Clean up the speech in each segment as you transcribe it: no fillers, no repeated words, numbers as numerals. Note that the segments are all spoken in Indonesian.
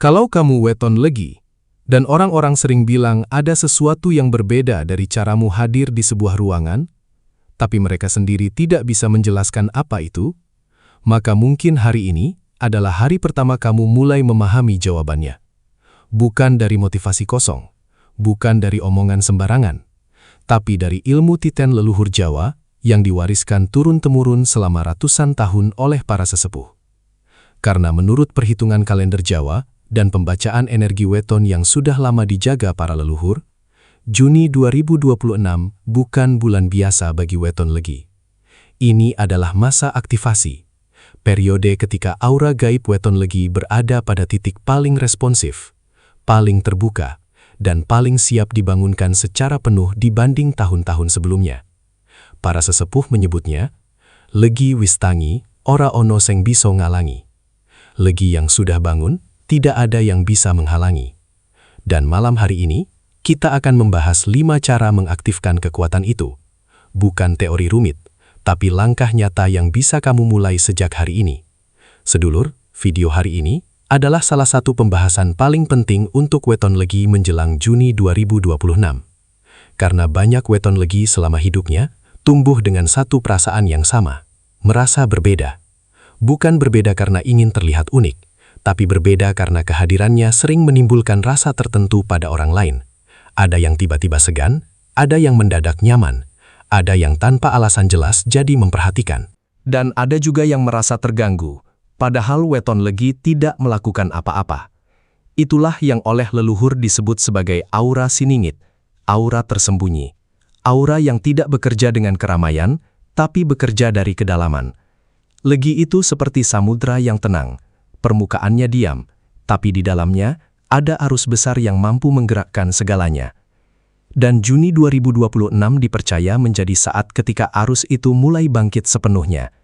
Kalau kamu weton legi, dan orang-orang sering bilang ada sesuatu yang berbeda dari caramu hadir di sebuah ruangan, tapi mereka sendiri tidak bisa menjelaskan apa itu, maka mungkin hari ini adalah hari pertama kamu mulai memahami jawabannya. Bukan dari motivasi kosong, bukan dari omongan sembarangan, tapi dari ilmu titen leluhur Jawa yang diwariskan turun-temurun selama ratusan tahun oleh para sesepuh. Karena menurut perhitungan kalender Jawa dan pembacaan energi weton yang sudah lama dijaga para leluhur, Juni 2026 bukan bulan biasa bagi weton legi. Ini adalah masa aktivasi, periode ketika aura gaib weton legi berada pada titik paling responsif, paling terbuka, dan paling siap dibangunkan secara penuh dibanding tahun-tahun sebelumnya. Para sesepuh menyebutnya, legi wistangi, ora ono seng biso ngalangi. Legi yang sudah bangun, tidak ada yang bisa menghalangi. Dan malam hari ini, kita akan membahas 5 cara mengaktifkan kekuatan itu. Bukan teori rumit, tapi langkah nyata yang bisa kamu mulai sejak hari ini. Sedulur, video hari ini adalah salah satu pembahasan paling penting untuk weton legi menjelang Juni 2026. Karena banyak weton legi selama hidupnya tumbuh dengan satu perasaan yang sama, merasa berbeda. Bukan berbeda karena ingin terlihat unik, tapi berbeda karena kehadirannya sering menimbulkan rasa tertentu pada orang lain. Ada yang tiba-tiba segan, ada yang mendadak nyaman, ada yang tanpa alasan jelas jadi memperhatikan. Dan ada juga yang merasa terganggu, padahal weton legi tidak melakukan apa-apa. Itulah yang oleh leluhur disebut sebagai aura siningit, aura tersembunyi. Aura yang tidak bekerja dengan keramaian, tapi bekerja dari kedalaman. Legi itu seperti samudra yang tenang, permukaannya diam, tapi di dalamnya ada arus besar yang mampu menggerakkan segalanya. Dan Juni 2026 dipercaya menjadi saat ketika arus itu mulai bangkit sepenuhnya.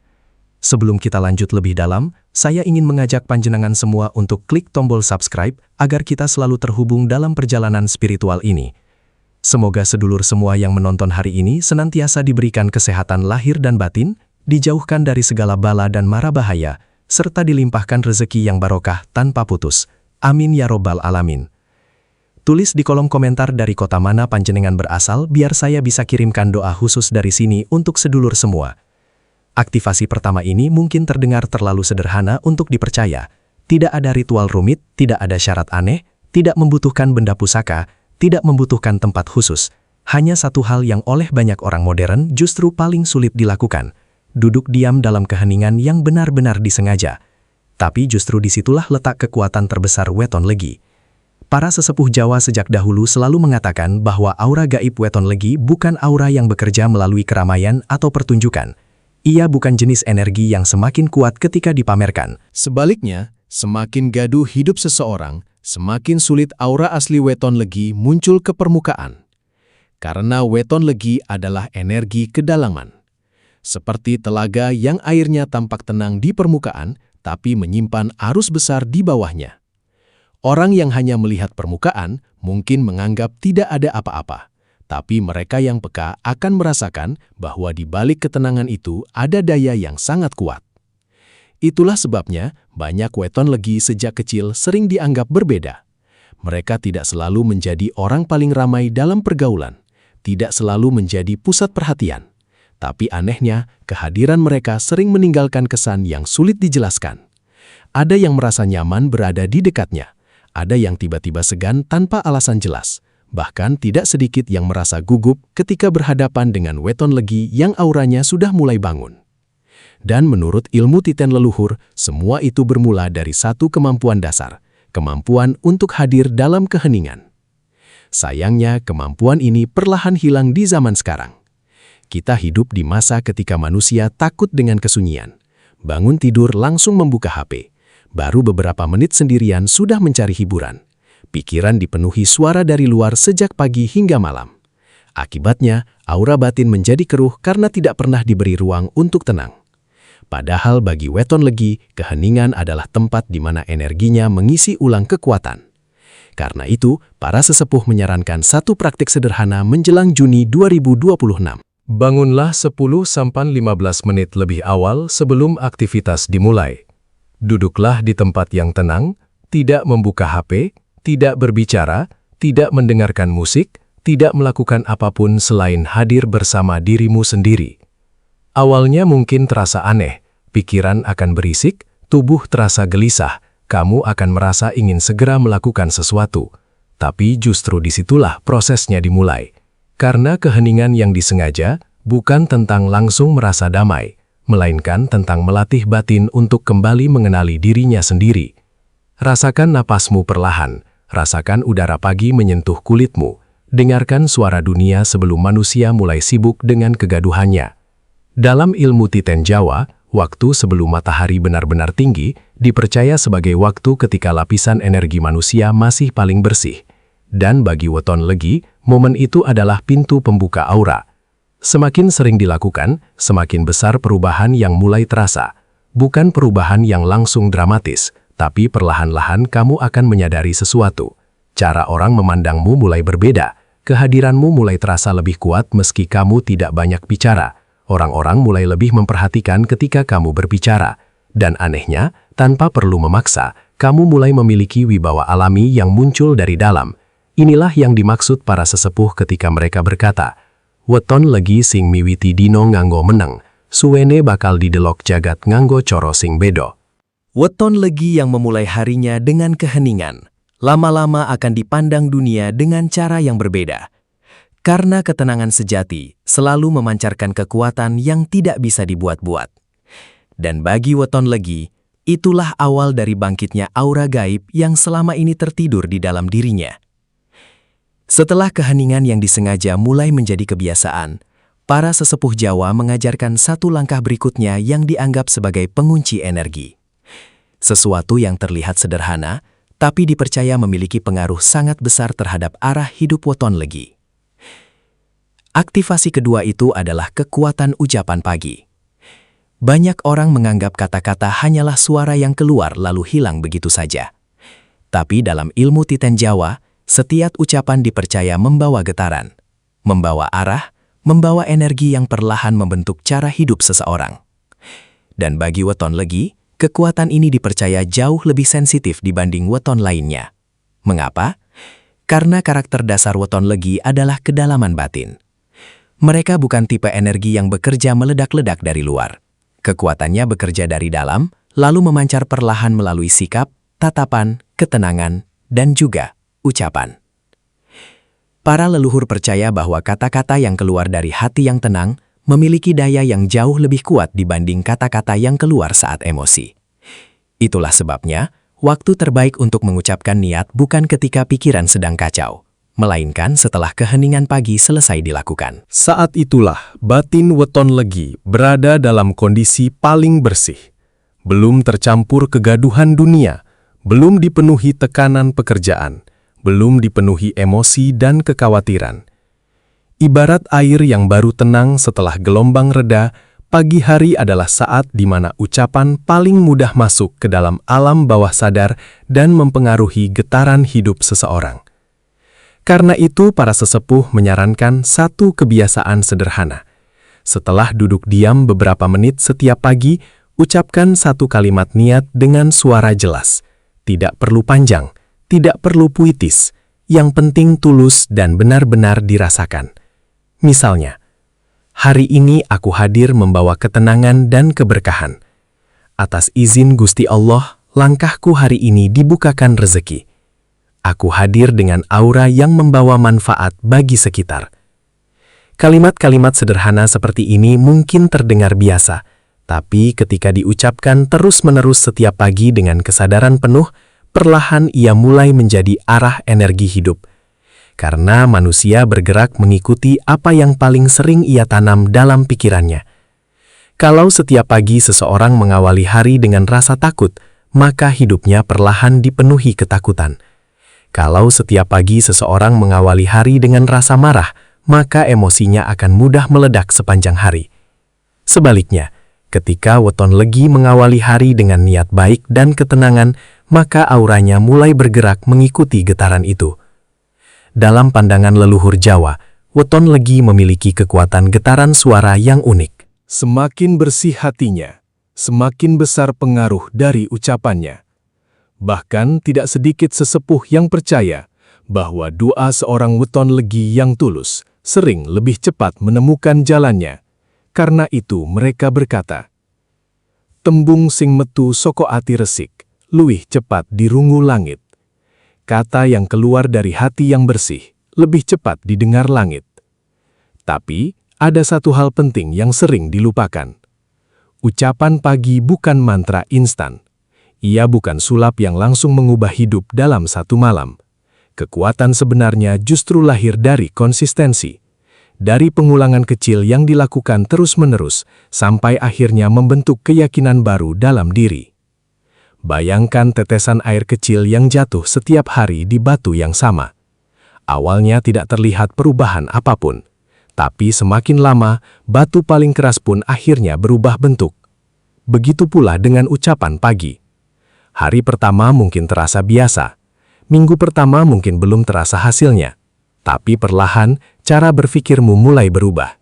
Sebelum kita lanjut lebih dalam, saya ingin mengajak panjenengan semua untuk klik tombol subscribe agar kita selalu terhubung dalam perjalanan spiritual ini. Semoga sedulur semua yang menonton hari ini senantiasa diberikan kesehatan lahir dan batin, dijauhkan dari segala bala dan mara bahaya, serta dilimpahkan rezeki yang barokah tanpa putus. Amin ya robbal alamin. Tulis di kolom komentar dari kota mana panjenengan berasal biar saya bisa kirimkan doa khusus dari sini untuk sedulur semua. Aktivasi pertama ini mungkin terdengar terlalu sederhana untuk dipercaya. Tidak ada ritual rumit, tidak ada syarat aneh, tidak membutuhkan benda pusaka, tidak membutuhkan tempat khusus. Hanya satu hal yang oleh banyak orang modern justru paling sulit dilakukan. Duduk diam dalam keheningan yang benar-benar disengaja. Tapi justru disitulah letak kekuatan terbesar weton legi. Para sesepuh Jawa sejak dahulu selalu mengatakan bahwa aura gaib weton legi bukan aura yang bekerja melalui keramaian atau pertunjukan. Ia bukan jenis energi yang semakin kuat ketika dipamerkan. Sebaliknya, semakin gaduh hidup seseorang, semakin sulit aura asli weton legi muncul ke permukaan. Karena weton legi adalah energi kedalaman. Seperti telaga yang airnya tampak tenang di permukaan, tapi menyimpan arus besar di bawahnya. Orang yang hanya melihat permukaan mungkin menganggap tidak ada apa-apa, tapi mereka yang peka akan merasakan bahwa di balik ketenangan itu ada daya yang sangat kuat. Itulah sebabnya banyak weton legi sejak kecil sering dianggap berbeda. Mereka tidak selalu menjadi orang paling ramai dalam pergaulan, tidak selalu menjadi pusat perhatian. Tapi anehnya, kehadiran mereka sering meninggalkan kesan yang sulit dijelaskan. Ada yang merasa nyaman berada di dekatnya, ada yang tiba-tiba segan tanpa alasan jelas, bahkan tidak sedikit yang merasa gugup ketika berhadapan dengan weton legi yang auranya sudah mulai bangun. Dan menurut ilmu titen leluhur, semua itu bermula dari satu kemampuan dasar, kemampuan untuk hadir dalam keheningan. Sayangnya, kemampuan ini perlahan hilang di zaman sekarang. Kita hidup di masa ketika manusia takut dengan kesunyian. Bangun tidur langsung membuka HP. Baru beberapa menit sendirian sudah mencari hiburan. Pikiran dipenuhi suara dari luar sejak pagi hingga malam. Akibatnya, aura batin menjadi keruh karena tidak pernah diberi ruang untuk tenang. Padahal bagi weton legi, keheningan adalah tempat di mana energinya mengisi ulang kekuatan. Karena itu, para sesepuh menyarankan satu praktik sederhana menjelang Juni 2026. Bangunlah 10-15 menit lebih awal sebelum aktivitas dimulai. Duduklah di tempat yang tenang, Tidak membuka HP, tidak berbicara, tidak mendengarkan musik, tidak melakukan apapun selain hadir bersama dirimu sendiri. Awalnya mungkin terasa aneh, pikiran akan berisik, tubuh terasa gelisah, kamu akan merasa ingin segera melakukan sesuatu. Tapi justru disitulah prosesnya dimulai. Karena keheningan yang disengaja bukan tentang langsung merasa damai, melainkan tentang melatih batin untuk kembali mengenali dirinya sendiri. Rasakan napasmu perlahan, rasakan udara pagi menyentuh kulitmu, dengarkan suara dunia sebelum manusia mulai sibuk dengan kegaduhannya. Dalam ilmu Titen Jawa, waktu sebelum matahari benar-benar tinggi dipercaya sebagai waktu ketika lapisan energi manusia masih paling bersih. Dan bagi Weton Legi, momen itu adalah pintu pembuka aura. Semakin sering dilakukan, semakin besar perubahan yang mulai terasa. Bukan perubahan yang langsung dramatis, tapi perlahan-lahan kamu akan menyadari sesuatu. Cara orang memandangmu mulai berbeda, kehadiranmu mulai terasa lebih kuat meski kamu tidak banyak bicara. Orang-orang mulai lebih memperhatikan ketika kamu berbicara. Dan anehnya, tanpa perlu memaksa, kamu mulai memiliki wibawa alami yang muncul dari dalam. Inilah yang dimaksud para sesepuh ketika mereka berkata, Weton Legi sing miwiti dino nganggo meneng, suwene bakal didelok jagat nganggo coro sing bedo. Weton Legi yang memulai harinya dengan keheningan, lama-lama akan dipandang dunia dengan cara yang berbeda. Karena ketenangan sejati selalu memancarkan kekuatan yang tidak bisa dibuat-buat. Dan bagi Weton Legi, itulah awal dari bangkitnya aura gaib yang selama ini tertidur di dalam dirinya. Setelah keheningan yang disengaja mulai menjadi kebiasaan, para sesepuh Jawa mengajarkan satu langkah berikutnya yang dianggap sebagai pengunci energi. Sesuatu yang terlihat sederhana, tapi dipercaya memiliki pengaruh sangat besar terhadap arah hidup Weton Legi. Aktivasi kedua itu adalah kekuatan ucapan pagi. Banyak orang menganggap kata-kata hanyalah suara yang keluar lalu hilang begitu saja. Tapi dalam ilmu Titen Jawa, setiap ucapan dipercaya membawa getaran, membawa arah, membawa energi yang perlahan membentuk cara hidup seseorang. Dan bagi Weton Legi, kekuatan ini dipercaya jauh lebih sensitif dibanding weton lainnya. Mengapa? Karena karakter dasar Weton Legi adalah kedalaman batin. Mereka bukan tipe energi yang bekerja meledak-ledak dari luar. Kekuatannya bekerja dari dalam, lalu memancar perlahan melalui sikap, tatapan, ketenangan, dan juga ucapan. Para leluhur percaya bahwa kata-kata yang keluar dari hati yang tenang memiliki daya yang jauh lebih kuat dibanding kata-kata yang keluar saat emosi. Itulah sebabnya, waktu terbaik untuk mengucapkan niat bukan ketika pikiran sedang kacau, melainkan setelah keheningan pagi selesai dilakukan. Saat itulah batin Weton Legi berada dalam kondisi paling bersih. Belum tercampur kegaduhan dunia, belum dipenuhi tekanan pekerjaan, belum dipenuhi emosi dan kekhawatiran. Ibarat air yang baru tenang setelah gelombang reda, pagi hari adalah saat di mana ucapan paling mudah masuk ke dalam alam bawah sadar dan mempengaruhi getaran hidup seseorang. Karena itu, para sesepuh menyarankan satu kebiasaan sederhana. Setelah duduk diam beberapa menit setiap pagi, ucapkan satu kalimat niat dengan suara jelas. Tidak perlu panjang, tidak perlu puitis, yang penting tulus dan benar-benar dirasakan. Misalnya, hari ini aku hadir membawa ketenangan dan keberkahan. Atas izin Gusti Allah, langkahku hari ini dibukakan rezeki. Aku hadir dengan aura yang membawa manfaat bagi sekitar. Kalimat-kalimat sederhana seperti ini mungkin terdengar biasa, tapi ketika diucapkan terus-menerus setiap pagi dengan kesadaran penuh, perlahan ia mulai menjadi arah energi hidup. Karena manusia bergerak mengikuti apa yang paling sering ia tanam dalam pikirannya. Kalau setiap pagi seseorang mengawali hari dengan rasa takut, maka hidupnya perlahan dipenuhi ketakutan. Kalau setiap pagi seseorang mengawali hari dengan rasa marah, maka emosinya akan mudah meledak sepanjang hari. Sebaliknya, ketika Weton Legi mengawali hari dengan niat baik dan ketenangan, maka auranya mulai bergerak mengikuti getaran itu. Dalam pandangan leluhur Jawa, Weton Legi memiliki kekuatan getaran suara yang unik. Semakin bersih hatinya, semakin besar pengaruh dari ucapannya. Bahkan tidak sedikit sesepuh yang percaya bahwa doa seorang weton legi yang tulus sering lebih cepat menemukan jalannya. Karena itu mereka berkata, "Tembung sing metu soko ati resik, luwih cepat dirungu langit." Kata yang keluar dari hati yang bersih lebih cepat didengar langit. Tapi ada satu hal penting yang sering dilupakan. Ucapan pagi bukan mantra instan. Ia bukan sulap yang langsung mengubah hidup dalam satu malam. Kekuatan sebenarnya justru lahir dari konsistensi. Dari pengulangan kecil yang dilakukan terus-menerus, sampai akhirnya membentuk keyakinan baru dalam diri. Bayangkan tetesan air kecil yang jatuh setiap hari di batu yang sama. Awalnya tidak terlihat perubahan apapun. Tapi semakin lama, batu paling keras pun akhirnya berubah bentuk. Begitu pula dengan ucapan pagi. Hari pertama mungkin terasa biasa. Minggu pertama mungkin belum terasa hasilnya. Tapi perlahan, cara berpikirmu mulai berubah.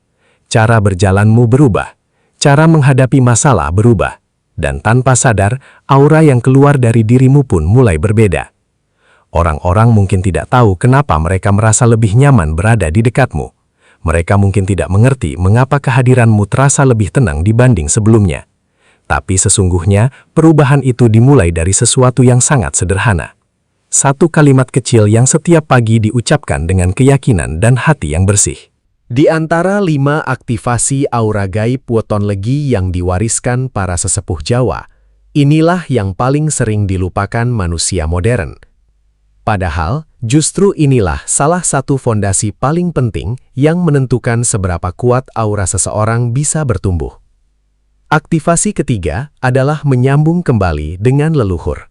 Cara berjalanmu berubah. Cara menghadapi masalah berubah. Dan tanpa sadar, aura yang keluar dari dirimu pun mulai berbeda. Orang-orang mungkin tidak tahu kenapa mereka merasa lebih nyaman berada di dekatmu. Mereka mungkin tidak mengerti mengapa kehadiranmu terasa lebih tenang dibanding sebelumnya. Tapi sesungguhnya, perubahan itu dimulai dari sesuatu yang sangat sederhana. Satu kalimat kecil yang setiap pagi diucapkan dengan keyakinan dan hati yang bersih. Di antara 5 aktivasi aura gaib weton legi yang diwariskan para sesepuh Jawa, inilah yang paling sering dilupakan manusia modern. Padahal, justru inilah salah satu fondasi paling penting yang menentukan seberapa kuat aura seseorang bisa bertumbuh. Aktivasi ketiga adalah menyambung kembali dengan leluhur.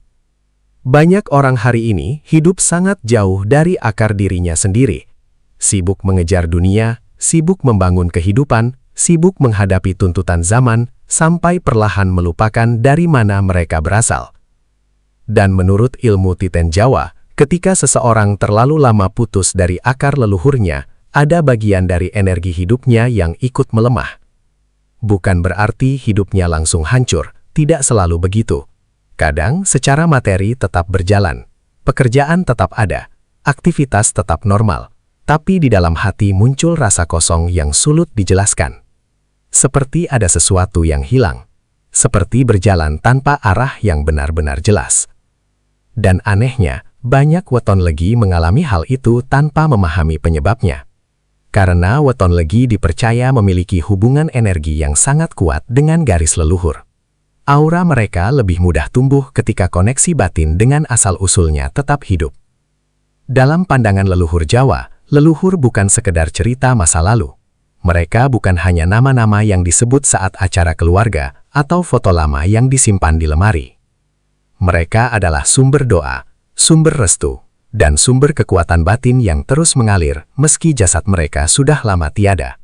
Banyak orang hari ini hidup sangat jauh dari akar dirinya sendiri. Sibuk mengejar dunia, sibuk membangun kehidupan, sibuk menghadapi tuntutan zaman, sampai perlahan melupakan dari mana mereka berasal. Dan menurut ilmu Titen Jawa, ketika seseorang terlalu lama putus dari akar leluhurnya, ada bagian dari energi hidupnya yang ikut melemah. Bukan berarti hidupnya langsung hancur, tidak selalu begitu. Kadang secara materi tetap berjalan, pekerjaan tetap ada, aktivitas tetap normal, tapi di dalam hati muncul rasa kosong yang sulit dijelaskan. Seperti ada sesuatu yang hilang, seperti berjalan tanpa arah yang benar-benar jelas. Dan anehnya, banyak weton legi mengalami hal itu tanpa memahami penyebabnya. Karena weton legi dipercaya memiliki hubungan energi yang sangat kuat dengan garis leluhur. Aura mereka lebih mudah tumbuh ketika koneksi batin dengan asal-usulnya tetap hidup. Dalam pandangan leluhur Jawa, leluhur bukan sekedar cerita masa lalu. Mereka bukan hanya nama-nama yang disebut saat acara keluarga atau foto lama yang disimpan di lemari. Mereka adalah sumber doa, sumber restu, dan sumber kekuatan batin yang terus mengalir meski jasad mereka sudah lama tiada.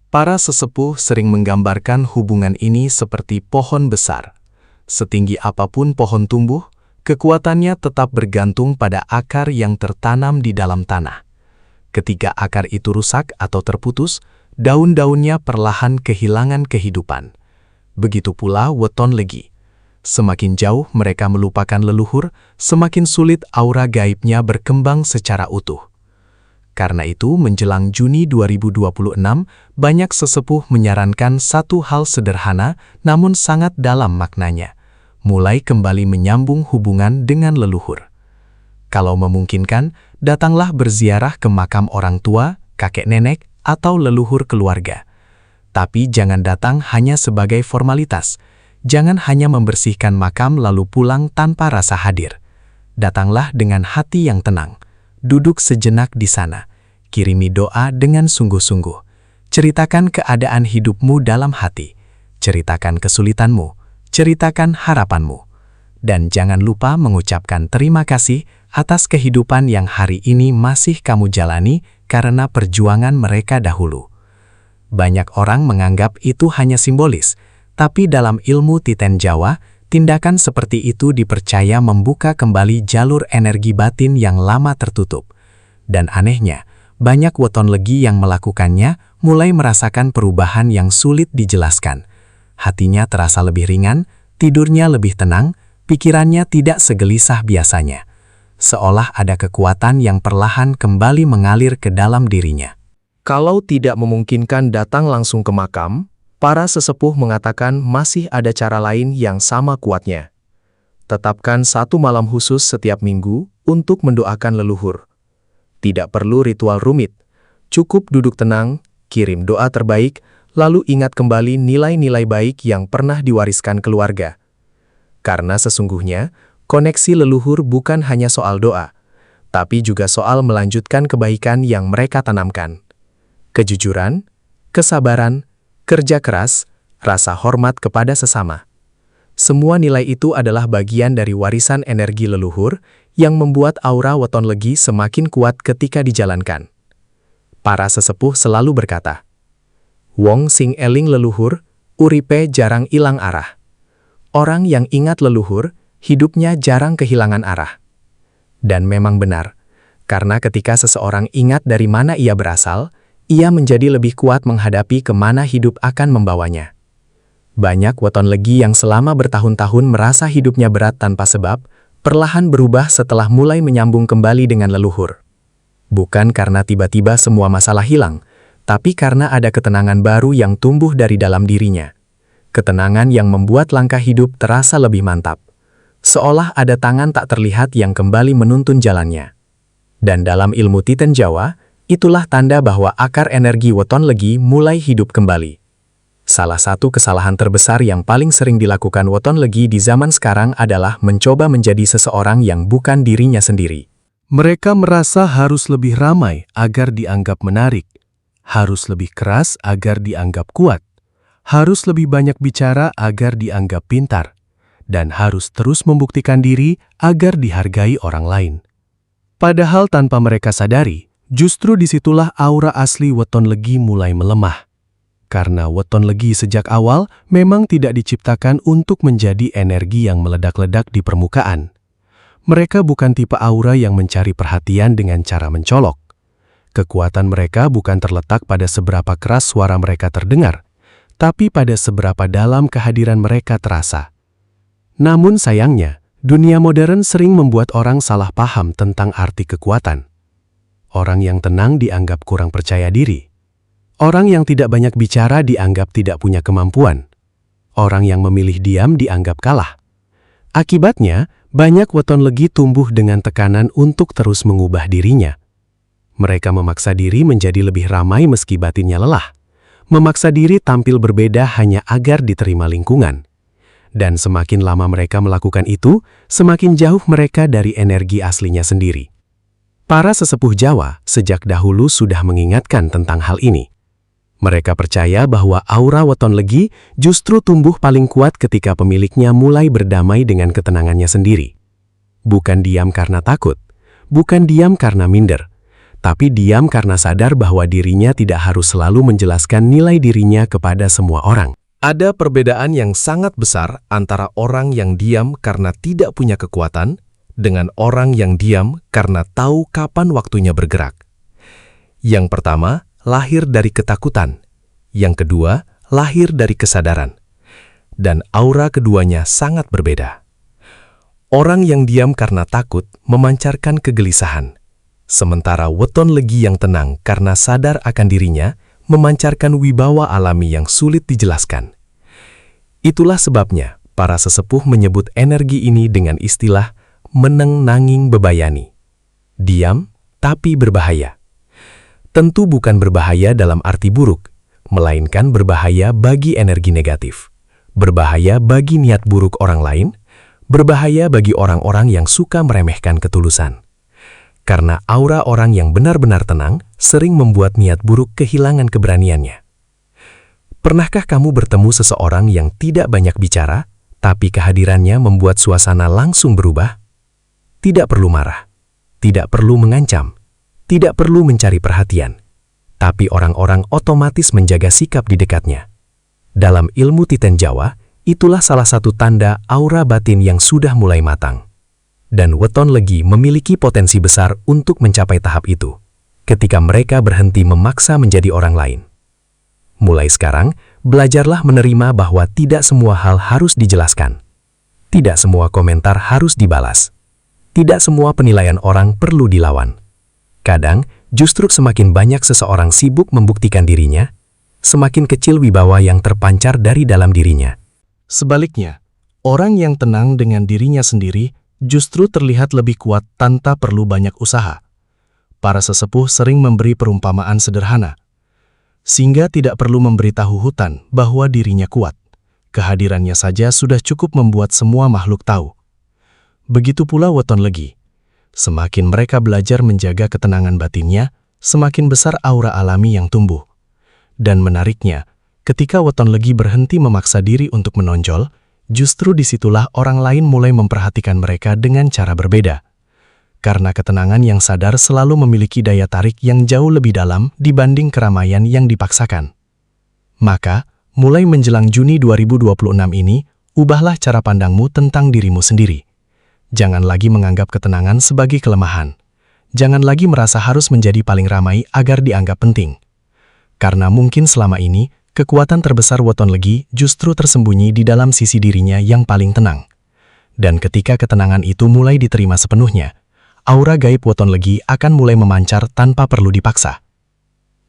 Para sesepuh sering menggambarkan hubungan ini seperti pohon besar. Setinggi apapun pohon tumbuh, kekuatannya tetap bergantung pada akar yang tertanam di dalam tanah. Ketika akar itu rusak atau terputus, daun-daunnya perlahan kehilangan kehidupan. Begitu pula weton legi. Semakin jauh mereka melupakan leluhur, semakin sulit aura gaibnya berkembang secara utuh. Karena itu, menjelang Juni 2026, banyak sesepuh menyarankan satu hal sederhana namun sangat dalam maknanya. Mulai kembali menyambung hubungan dengan leluhur. Kalau memungkinkan, datanglah berziarah ke makam orang tua, kakek nenek, atau leluhur keluarga. Tapi jangan datang hanya sebagai formalitas. Jangan hanya membersihkan makam lalu pulang tanpa rasa hadir. Datanglah dengan hati yang tenang. Duduk sejenak di sana. Kirimi doa dengan sungguh-sungguh. Ceritakan keadaan hidupmu dalam hati. Ceritakan kesulitanmu. Ceritakan harapanmu. Dan jangan lupa mengucapkan terima kasih atas kehidupan yang hari ini masih kamu jalani karena perjuangan mereka dahulu. Banyak orang menganggap itu hanya simbolis. Tapi dalam ilmu Titen Jawa, tindakan seperti itu dipercaya membuka kembali jalur energi batin yang lama tertutup. Dan anehnya, banyak weton legi yang melakukannya mulai merasakan perubahan yang sulit dijelaskan. Hatinya terasa lebih ringan, tidurnya lebih tenang, Pikirannya tidak segelisah biasanya, seolah ada kekuatan yang perlahan kembali mengalir ke dalam dirinya. Kalau tidak memungkinkan datang langsung ke makam, para sesepuh mengatakan masih ada cara lain yang sama kuatnya. Tetapkan satu malam khusus setiap minggu untuk mendoakan leluhur. Tidak perlu ritual rumit, cukup duduk tenang, kirim doa terbaik, lalu ingat kembali nilai-nilai baik yang pernah diwariskan keluarga. Karena sesungguhnya, koneksi leluhur bukan hanya soal doa, tapi juga soal melanjutkan kebaikan yang mereka tanamkan. Kejujuran, kesabaran, kerja keras, rasa hormat kepada sesama. Semua nilai itu adalah bagian dari warisan energi leluhur yang membuat aura Weton Legi semakin kuat ketika dijalankan. Para sesepuh selalu berkata, "Wong sing eling leluhur, uripe jarang ilang arah." Orang yang ingat leluhur, hidupnya jarang kehilangan arah. Dan memang benar, karena ketika seseorang ingat dari mana ia berasal, ia menjadi lebih kuat menghadapi kemana hidup akan membawanya. Banyak Weton Legi yang selama bertahun-tahun merasa hidupnya berat tanpa sebab, perlahan berubah setelah mulai menyambung kembali dengan leluhur. Bukan karena tiba-tiba semua masalah hilang, tapi karena ada ketenangan baru yang tumbuh dari dalam dirinya. Ketenangan yang membuat langkah hidup terasa lebih mantap. Seolah ada tangan tak terlihat yang kembali menuntun jalannya. Dan dalam ilmu Titen Jawa, itulah tanda bahwa akar energi Weton Legi mulai hidup kembali. Salah satu kesalahan terbesar yang paling sering dilakukan Weton Legi di zaman sekarang adalah mencoba menjadi seseorang yang bukan dirinya sendiri. Mereka merasa harus lebih ramai agar dianggap menarik, harus lebih keras agar dianggap kuat, harus lebih banyak bicara agar dianggap pintar, dan harus terus membuktikan diri agar dihargai orang lain. Padahal tanpa mereka sadari, justru disitulah aura asli Weton Legi mulai melemah. Karena Weton Legi sejak awal memang tidak diciptakan untuk menjadi energi yang meledak-ledak di permukaan. Mereka bukan tipe aura yang mencari perhatian dengan cara mencolok. Kekuatan mereka bukan terletak pada seberapa keras suara mereka terdengar, tapi pada seberapa dalam kehadiran mereka terasa. Namun sayangnya, dunia modern sering membuat orang salah paham tentang arti kekuatan. Orang yang tenang dianggap kurang percaya diri. Orang yang tidak banyak bicara dianggap tidak punya kemampuan. Orang yang memilih diam dianggap kalah. Akibatnya, banyak Weton Legi tumbuh dengan tekanan untuk terus mengubah dirinya. Mereka memaksa diri menjadi lebih ramai meski batinnya lelah. Memaksa diri tampil berbeda hanya agar diterima lingkungan. Dan semakin lama mereka melakukan itu, semakin jauh mereka dari energi aslinya sendiri. Para sesepuh Jawa sejak dahulu sudah mengingatkan tentang hal ini. Mereka percaya bahwa aura Weton Legi justru tumbuh paling kuat ketika pemiliknya mulai berdamai dengan ketenangannya sendiri. Bukan diam karena takut, bukan diam karena minder, tapi diam karena sadar bahwa dirinya tidak harus selalu menjelaskan nilai dirinya kepada semua orang. Ada perbedaan yang sangat besar antara orang yang diam karena tidak punya kekuatan dengan orang yang diam karena tahu kapan waktunya bergerak. Yang pertama, lahir dari ketakutan. Yang kedua, lahir dari kesadaran. Dan aura keduanya sangat berbeda. Orang yang diam karena takut memancarkan kegelisahan. Sementara Weton Legi yang tenang karena sadar akan dirinya memancarkan wibawa alami yang sulit dijelaskan. Itulah sebabnya para sesepuh menyebut energi ini dengan istilah meneng nanging bebayani. Diam tapi berbahaya. Tentu bukan berbahaya dalam arti buruk, melainkan berbahaya bagi energi negatif, berbahaya bagi niat buruk orang lain, berbahaya bagi orang-orang yang suka meremehkan ketulusan. Karena aura orang yang benar-benar tenang sering membuat niat buruk kehilangan keberaniannya. Pernahkah kamu bertemu seseorang yang tidak banyak bicara, tapi kehadirannya membuat suasana langsung berubah? Tidak perlu marah, tidak perlu mengancam, tidak perlu mencari perhatian, tapi orang-orang otomatis menjaga sikap di dekatnya. Dalam ilmu Titen Jawa, itulah salah satu tanda aura batin yang sudah mulai matang. Dan Weton Legi memiliki potensi besar untuk mencapai tahap itu, ketika mereka berhenti memaksa menjadi orang lain. Mulai sekarang, belajarlah menerima bahwa tidak semua hal harus dijelaskan. Tidak semua komentar harus dibalas. Tidak semua penilaian orang perlu dilawan. Kadang, justru semakin banyak seseorang sibuk membuktikan dirinya, semakin kecil wibawa yang terpancar dari dalam dirinya. Sebaliknya, orang yang tenang dengan dirinya sendiri justru terlihat lebih kuat tanpa perlu banyak usaha. Para sesepuh sering memberi perumpamaan sederhana, sehingga tidak perlu memberitahu hutan bahwa dirinya kuat. Kehadirannya saja sudah cukup membuat semua makhluk tahu. Begitu pula weton legi. Semakin mereka belajar menjaga ketenangan batinnya, semakin besar aura alami yang tumbuh. Dan menariknya, ketika weton legi berhenti memaksa diri untuk menonjol, justru disitulah orang lain mulai memperhatikan mereka dengan cara berbeda. Karena ketenangan yang sadar selalu memiliki daya tarik yang jauh lebih dalam dibanding keramaian yang dipaksakan. Maka, mulai menjelang Juni 2026 ini, ubahlah cara pandangmu tentang dirimu sendiri. Jangan lagi menganggap ketenangan sebagai kelemahan. Jangan lagi merasa harus menjadi paling ramai agar dianggap penting. Karena mungkin selama ini, kekuatan terbesar weton legi justru tersembunyi di dalam sisi dirinya yang paling tenang. Dan ketika ketenangan itu mulai diterima sepenuhnya, aura gaib weton legi akan mulai memancar tanpa perlu dipaksa.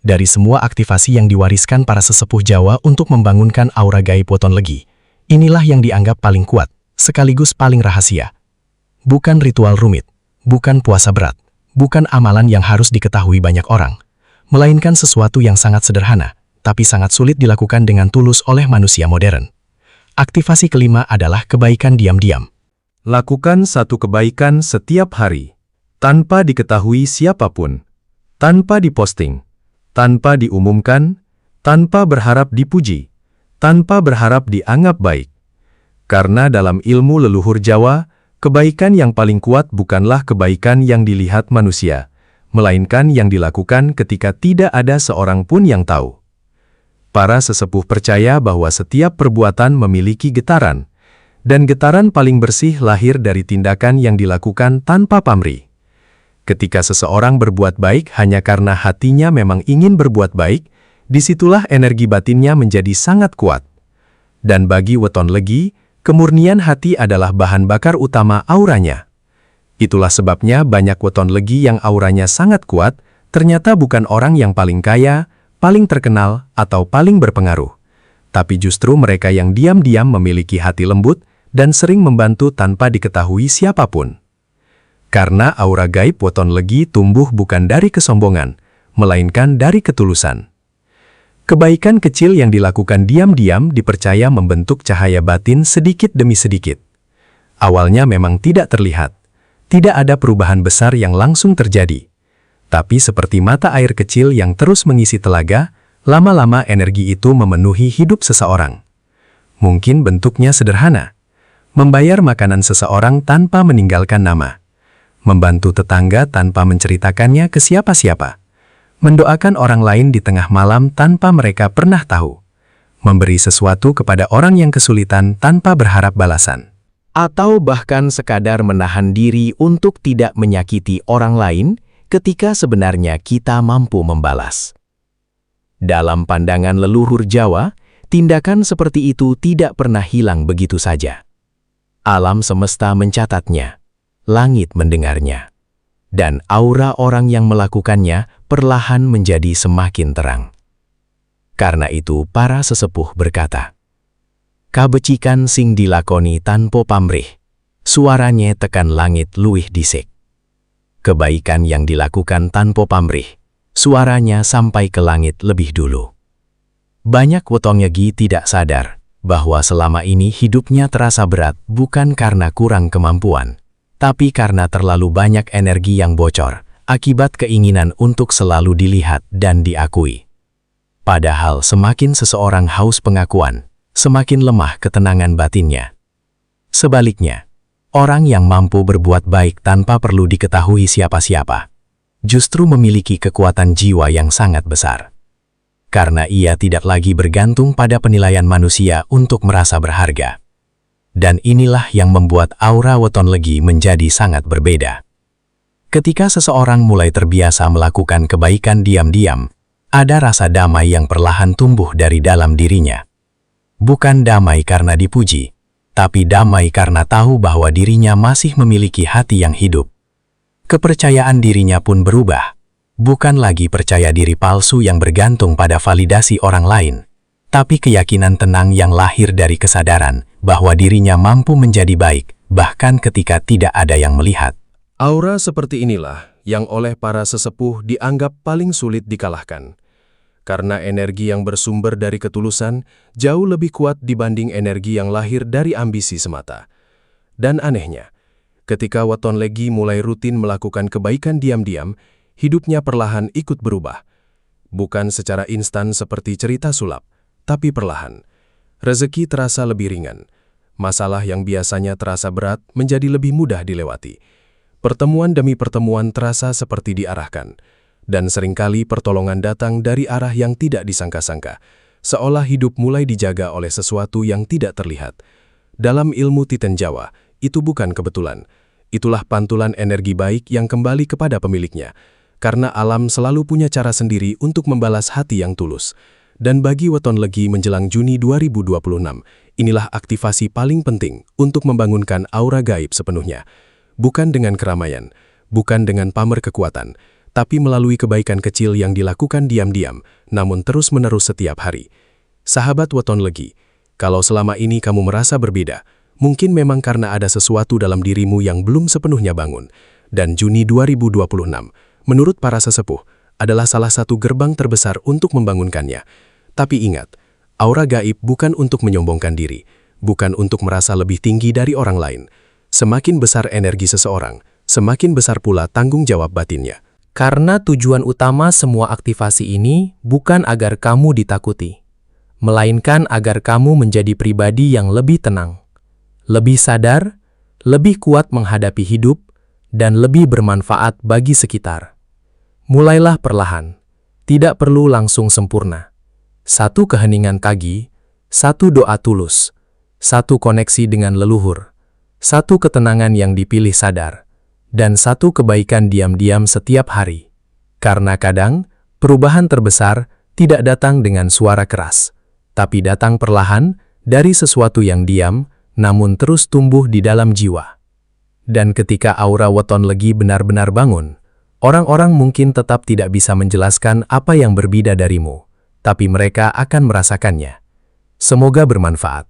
Dari semua aktivasi yang diwariskan para sesepuh Jawa untuk membangunkan aura gaib weton legi, inilah yang dianggap paling kuat, sekaligus paling rahasia. Bukan ritual rumit, bukan puasa berat, bukan amalan yang harus diketahui banyak orang, melainkan sesuatu yang sangat sederhana, tapi sangat sulit dilakukan dengan tulus oleh manusia modern. Aktivasi kelima adalah kebaikan diam-diam. Lakukan satu kebaikan setiap hari, tanpa diketahui siapapun, tanpa diposting, tanpa diumumkan, tanpa berharap dipuji, tanpa berharap dianggap baik. Karena dalam ilmu leluhur Jawa, kebaikan yang paling kuat bukanlah kebaikan yang dilihat manusia, melainkan yang dilakukan ketika tidak ada seorang pun yang tahu. Para sesepuh percaya bahwa setiap perbuatan memiliki getaran, dan getaran paling bersih lahir dari tindakan yang dilakukan tanpa pamrih. Ketika seseorang berbuat baik hanya karena hatinya memang ingin berbuat baik, disitulah energi batinnya menjadi sangat kuat. Dan bagi weton legi, kemurnian hati adalah bahan bakar utama auranya. Itulah sebabnya banyak weton legi yang auranya sangat kuat, ternyata bukan orang yang paling kaya, paling terkenal, atau paling berpengaruh. Tapi justru mereka yang diam-diam memiliki hati lembut dan sering membantu tanpa diketahui siapapun. Karena aura gaib weton legi tumbuh bukan dari kesombongan, melainkan dari ketulusan. Kebaikan kecil yang dilakukan diam-diam dipercaya membentuk cahaya batin sedikit demi sedikit. Awalnya memang tidak terlihat. Tidak ada perubahan besar yang langsung terjadi. Tapi seperti mata air kecil yang terus mengisi telaga, lama-lama energi itu memenuhi hidup seseorang. Mungkin bentuknya sederhana. Membayar makanan seseorang tanpa meninggalkan nama. Membantu tetangga tanpa menceritakannya ke siapa-siapa. Mendoakan orang lain di tengah malam tanpa mereka pernah tahu. Memberi sesuatu kepada orang yang kesulitan tanpa berharap balasan. Atau bahkan sekadar menahan diri untuk tidak menyakiti orang lain ketika sebenarnya kita mampu membalas. Dalam pandangan leluhur Jawa, tindakan seperti itu tidak pernah hilang begitu saja. Alam semesta mencatatnya, langit mendengarnya, dan aura orang yang melakukannya perlahan menjadi semakin terang. Karena itu para sesepuh berkata, kabecikan sing dilakoni tanpa pamrih, suaranya tekan langit luwih disik. Kebaikan yang dilakukan tanpa pamrih, suaranya sampai ke langit lebih dulu. Banyak weton legi tidak sadar bahwa selama ini hidupnya terasa berat bukan karena kurang kemampuan, tapi karena terlalu banyak energi yang bocor akibat keinginan untuk selalu dilihat dan diakui. Padahal semakin seseorang haus pengakuan, semakin lemah ketenangan batinnya. Sebaliknya, orang yang mampu berbuat baik tanpa perlu diketahui siapa-siapa, justru memiliki kekuatan jiwa yang sangat besar. Karena ia tidak lagi bergantung pada penilaian manusia untuk merasa berharga. Dan inilah yang membuat aura weton legi menjadi sangat berbeda. Ketika seseorang mulai terbiasa melakukan kebaikan diam-diam, ada rasa damai yang perlahan tumbuh dari dalam dirinya. Bukan damai karena dipuji, tapi damai karena tahu bahwa dirinya masih memiliki hati yang hidup. Kepercayaan dirinya pun berubah, bukan lagi percaya diri palsu yang bergantung pada validasi orang lain, tapi keyakinan tenang yang lahir dari kesadaran bahwa dirinya mampu menjadi baik, bahkan ketika tidak ada yang melihat. Aura seperti inilah yang oleh para sesepuh dianggap paling sulit dikalahkan. Karena energi yang bersumber dari ketulusan jauh lebih kuat dibanding energi yang lahir dari ambisi semata. Dan anehnya, ketika Weton Legi mulai rutin melakukan kebaikan diam-diam, hidupnya perlahan ikut berubah. Bukan secara instan seperti cerita sulap, tapi perlahan. Rezeki terasa lebih ringan. Masalah yang biasanya terasa berat menjadi lebih mudah dilewati. Pertemuan demi pertemuan terasa seperti diarahkan. Dan seringkali pertolongan datang dari arah yang tidak disangka-sangka, seolah hidup mulai dijaga oleh sesuatu yang tidak terlihat. Dalam ilmu Titen Jawa, itu bukan kebetulan. Itulah pantulan energi baik yang kembali kepada pemiliknya, karena alam selalu punya cara sendiri untuk membalas hati yang tulus. Dan bagi Weton Legi menjelang Juni 2026, inilah aktivasi paling penting untuk membangunkan aura gaib sepenuhnya. Bukan dengan keramaian, bukan dengan pamer kekuatan, tapi melalui kebaikan kecil yang dilakukan diam-diam, namun terus-menerus setiap hari. Sahabat Weton Legi, kalau selama ini kamu merasa berbeda, mungkin memang karena ada sesuatu dalam dirimu yang belum sepenuhnya bangun. Dan Juni 2026, menurut para sesepuh, adalah salah satu gerbang terbesar untuk membangunkannya. Tapi ingat, aura gaib bukan untuk menyombongkan diri, bukan untuk merasa lebih tinggi dari orang lain. Semakin besar energi seseorang, semakin besar pula tanggung jawab batinnya. Karena tujuan utama semua aktivasi ini bukan agar kamu ditakuti, melainkan agar kamu menjadi pribadi yang lebih tenang, lebih sadar, lebih kuat menghadapi hidup, dan lebih bermanfaat bagi sekitar. Mulailah perlahan, tidak perlu langsung sempurna. Satu keheningan pagi, satu doa tulus, satu koneksi dengan leluhur, satu ketenangan yang dipilih sadar, dan satu kebaikan diam-diam setiap hari. Karena kadang, perubahan terbesar tidak datang dengan suara keras, tapi datang perlahan dari sesuatu yang diam, namun terus tumbuh di dalam jiwa. Dan ketika aura Weton Legi benar-benar bangun, orang-orang mungkin tetap tidak bisa menjelaskan apa yang berbeda darimu, tapi mereka akan merasakannya. Semoga bermanfaat.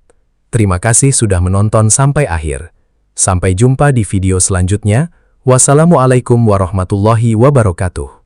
Terima kasih sudah menonton sampai akhir. Sampai jumpa di video selanjutnya. Wassalamualaikum warahmatullahi wabarakatuh.